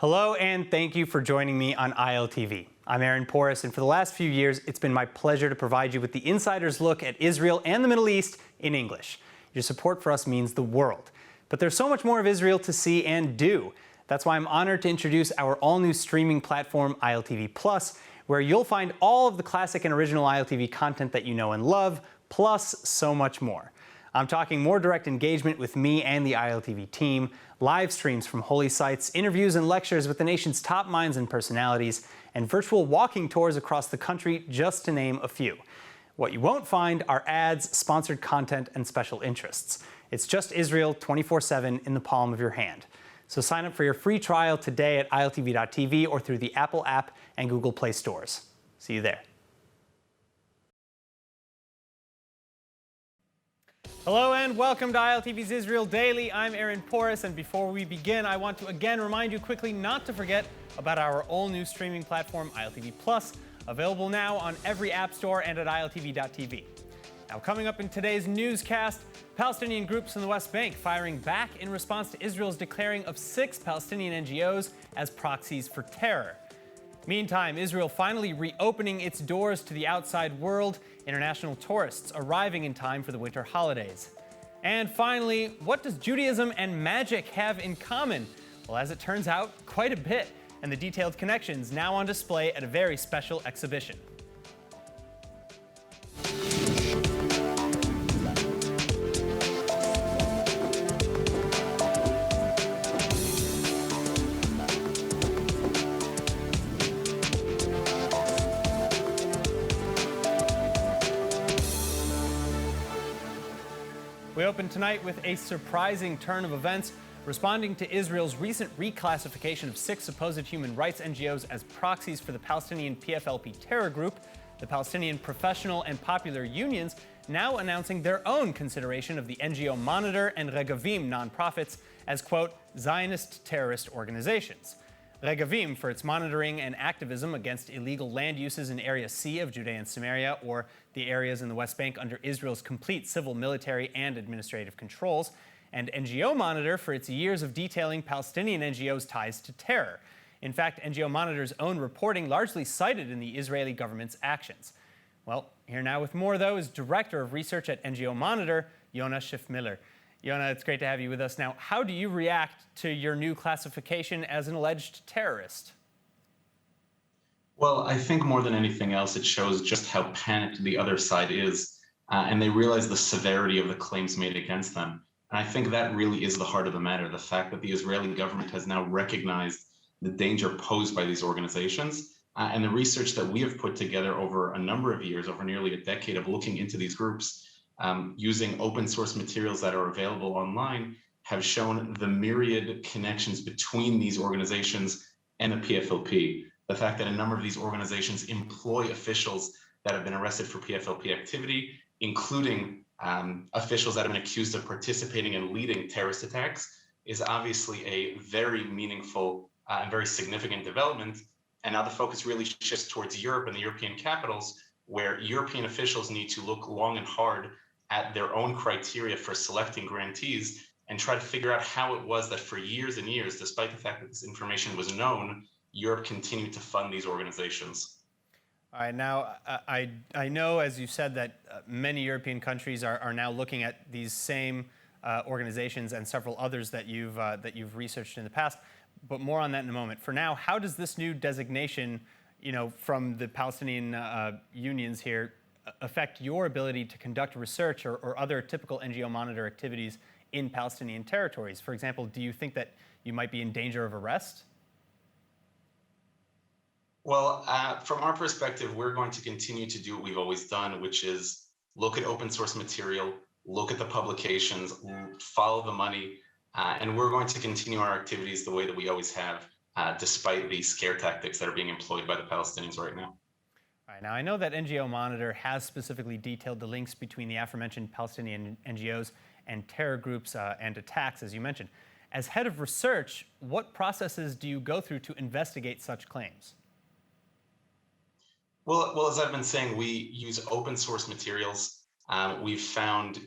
Hello, and thank you for joining me on ILTV. I'm Aaron Porras, and for the last few years, it's been my pleasure to provide you with the insider's look at Israel and the Middle East in English. Your support for us means the world. But there's so much more of Israel to see and do. That's why I'm honored to introduce our all-new streaming platform, ILTV Plus, where you'll find all of the classic and original ILTV content that you know and love, plus so much more. I'm talking more direct engagement with me and the ILTV team, live streams from holy sites, interviews and lectures with the nation's top minds and personalities, and virtual walking tours across the country, just to name a few. What you won't find are ads, sponsored content, and special interests. It's just Israel 24/7 in the palm of your hand. So sign up for your free trial today at iltv.tv or through the Apple app and Google Play stores. See you there. Hello and welcome to ILTV's Israel Daily. I'm Aaron Porras, and before we begin, I want to again remind you quickly not to forget about our all-new streaming platform, ILTV Plus, available now on every app store and at iltv.tv. Now, coming up in today's newscast, Palestinian groups in the West Bank firing back in response to Israel's declaring of 6 Palestinian NGOs as proxies for terror. Meantime, Israel finally reopening its doors to the outside world, international tourists arriving in time for the winter holidays. And finally, what does Judaism and magic have in common? Well, as it turns out, quite a bit, and the detailed connections now on display at a very special exhibition. We open tonight with a surprising turn of events, responding to Israel's recent reclassification of 6 supposed human rights NGOs as proxies for the Palestinian PFLP terror group. The Palestinian professional and popular unions now announcing their own consideration of the NGO Monitor and Regavim nonprofits as, quote, Zionist terrorist organizations. Regavim for its monitoring and activism against illegal land uses in Area C of Judea and Samaria, or the areas in the West Bank under Israel's complete civil, military, and administrative controls, and NGO Monitor for its years of detailing Palestinian NGOs' ties to terror. In fact, NGO Monitor's own reporting largely cited in the Israeli government's actions. Well, here now with more, though, is Director of Research at NGO Monitor, Yona Schiff-Miller. Yona, it's great to have you with us. Now, how do you react to your new classification as an alleged terrorist? Well, I think more than anything else, it shows just how panicked the other side is, and they realize the severity of the claims made against them. And I think that really is the heart of the matter, the fact that the Israeli government has now recognized the danger posed by these organizations. And the research that we have put together over a number of years, over nearly a decade of looking into these groups, using open source materials that are available online, have shown the myriad connections between these organizations and the PFLP. The fact that a number of these organizations employ officials that have been arrested for PFLP activity, including officials that have been accused of participating and leading terrorist attacks, is obviously a very meaningful and very significant development. And now the focus really shifts towards Europe and the European capitals, where European officials need to look long and hard at their own criteria for selecting grantees and try to figure out how it was that for years and years, despite the fact that this information was known, Europe continued to fund these organizations. All right, now I know, as you said, that many European countries are now looking at these same organizations and several others that you've researched in the past, but more on that in a moment. For now, how does this new designation, from the Palestinian unions here, affect your ability to conduct research or other typical NGO Monitor activities in Palestinian territories? For example, do you think that you might be in danger of arrest? Well, from our perspective, we're going to continue to do what we've always done, which is look at open source material, look at the publications, follow the money, and we're going to continue our activities the way that we always have, despite the scare tactics that are being employed by the Palestinians right now. All right, now I know that NGO Monitor has specifically detailed the links between the aforementioned Palestinian NGOs and terror groups and attacks, as you mentioned. As head of research, what processes do you go through to investigate such claims? Well, as I've been saying, we use open source materials. We've found,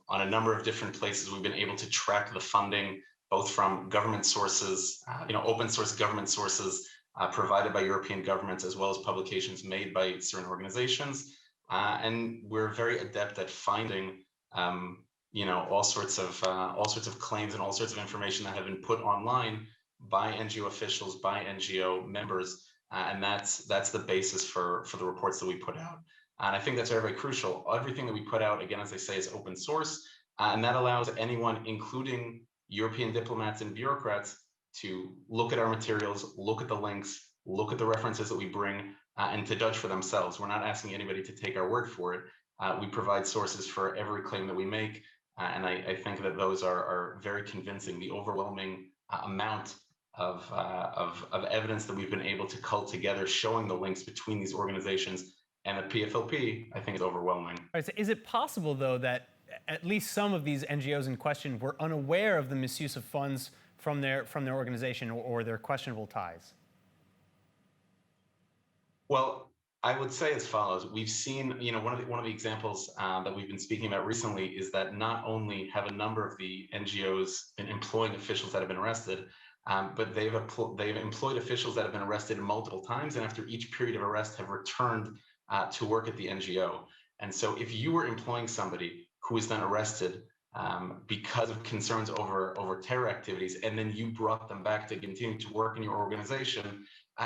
on a number of different places, we've been able to track the funding both from government sources, open source government sources provided by European governments, as well as publications made by certain organizations. And we're very adept at finding, all sorts of claims and all sorts of information that have been put online by NGO officials, by NGO members, and that's the basis for the reports that we put out. And I think that's very, very crucial. Everything that we put out, again, as I say, is open source, and that allows anyone, including European diplomats and bureaucrats, to look at our materials, look at the links, look at the references that we bring, and to judge for themselves. We're not asking anybody to take our word for it. We provide sources for every claim that we make, and I think that those are very convincing. The overwhelming amount of evidence that we've been able to cull together, showing the links between these organizations and the PFLP, I think is overwhelming. All right, so is it possible, though, that at least some of these NGOs in question were unaware of the misuse of funds from their organization or their questionable ties? Well, I would say as follows. We've seen, one of the examples that we've been speaking about recently is that not only have a number of the NGOs been employing officials that have been arrested, but they've employed officials that have been arrested multiple times, and after each period of arrest have returned to work at the NGO. And so if you were employing somebody who is then arrested because of concerns over terror activities, and then you brought them back to continue to work in your organization,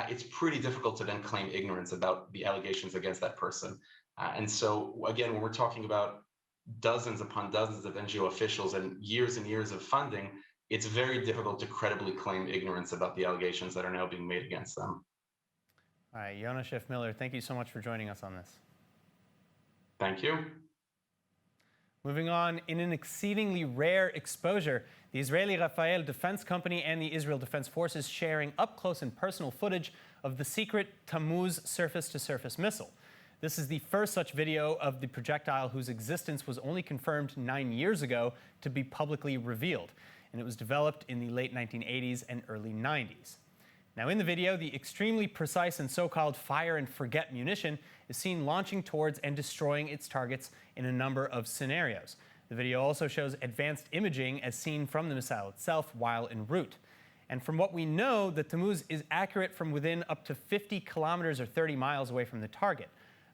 it's pretty difficult to then claim ignorance about the allegations against that person. And so again, when we're talking about dozens upon dozens of NGO officials and years of funding, it's very difficult to credibly claim ignorance about the allegations that are now being made against them. All right, Yonah Schiff-Miller, thank you so much for joining us on this. Thank you. Moving on, in an exceedingly rare exposure, the Israeli Rafael Defense Company and the Israel Defense Forces sharing up-close and personal footage of the secret Tammuz surface-to-surface missile. This is the first such video of the projectile whose existence was only confirmed 9 years ago to be publicly revealed, and it was developed in the late 1980s and early 90s. Now, in the video, the extremely precise and so-called fire-and-forget munition is seen launching towards and destroying its targets in a number of scenarios. The video also shows advanced imaging as seen from the missile itself while en route. And from what we know, the Tammuz is accurate from within up to 50 kilometers or 30 miles away from the target.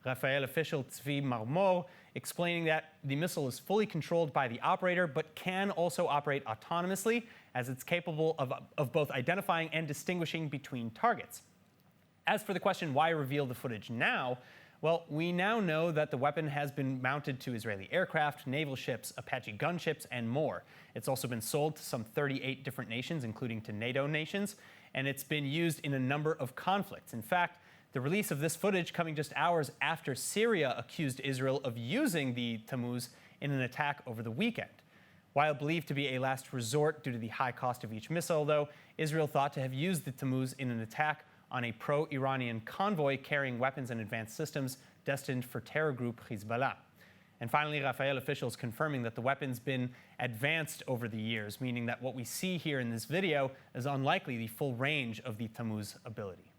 Rafael official Tzvi Marmor explaining that the missile is fully controlled by the operator, but can also operate autonomously, as it's capable of both identifying and distinguishing between targets. As for the question, why reveal the footage now? Well, we now know that the weapon has been mounted to Israeli aircraft, naval ships, Apache gunships, and more. It's also been sold to some 38 different nations, including to NATO nations, and it's been used in a number of conflicts. In fact, the release of this footage coming just hours after Syria accused Israel of using the Tammuz in an attack over the weekend. While believed to be a last resort due to the high cost of each missile, though, Israel thought to have used the Tammuz in an attack on a pro-Iranian convoy carrying weapons and advanced systems destined for terror group Hezbollah. And finally, Rafael officials confirming that the weapon's been advanced over the years, meaning that what we see here in this video is unlikely the full range of the Tammuz ability.